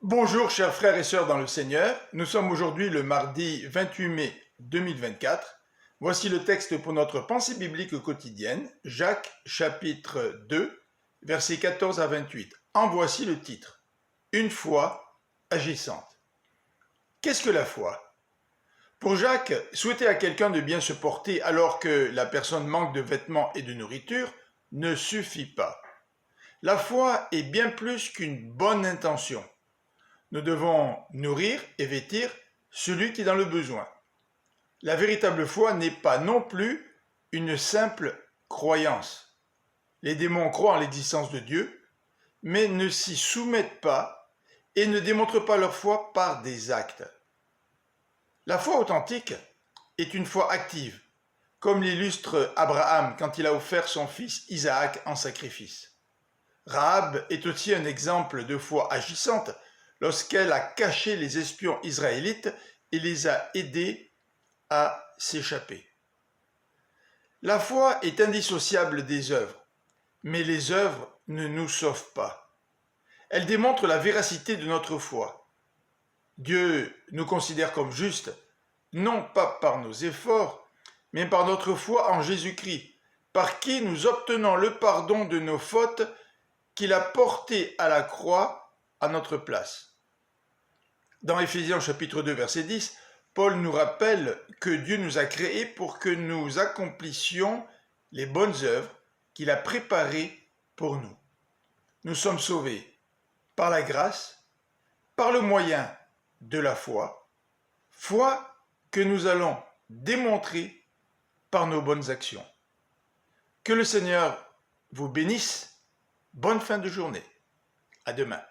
Bonjour chers frères et sœurs dans le Seigneur, nous sommes aujourd'hui le mardi 28 mai 2024. Voici le texte pour notre pensée biblique quotidienne, Jacques chapitre 2, versets 14 à 28. En voici le titre, Une foi agissante. Qu'est-ce que la foi? Pour Jacques, souhaiter à quelqu'un de bien se porter alors que la personne manque de vêtements et de nourriture ne suffit pas. La foi est bien plus qu'une bonne intention. Nous devons nourrir et vêtir celui qui est dans le besoin. La véritable foi n'est pas non plus une simple croyance. Les démons croient en l'existence de Dieu, mais ne s'y soumettent pas et ne démontrent pas leur foi par des actes. La foi authentique est une foi active, comme l'illustre Abraham quand il a offert son fils Isaac en sacrifice. Rahab est aussi un exemple de foi agissante lorsqu'elle a caché les espions israélites et les a aidés à s'échapper. La foi est indissociable des œuvres, mais les œuvres ne nous sauvent pas. Elles démontrent la véracité de notre foi. Dieu nous considère comme justes, non pas par nos efforts, mais par notre foi en Jésus-Christ, par qui nous obtenons le pardon de nos fautes qu'il a portées à la croix à notre place. Dans Éphésiens chapitre 2 verset 10, Paul nous rappelle que Dieu nous a créés pour que nous accomplissions les bonnes œuvres qu'il a préparées pour nous. Nous sommes sauvés par la grâce, par le moyen de la foi, foi que nous allons démontrer par nos bonnes actions. Que le Seigneur vous bénisse. Bonne fin de journée. À demain.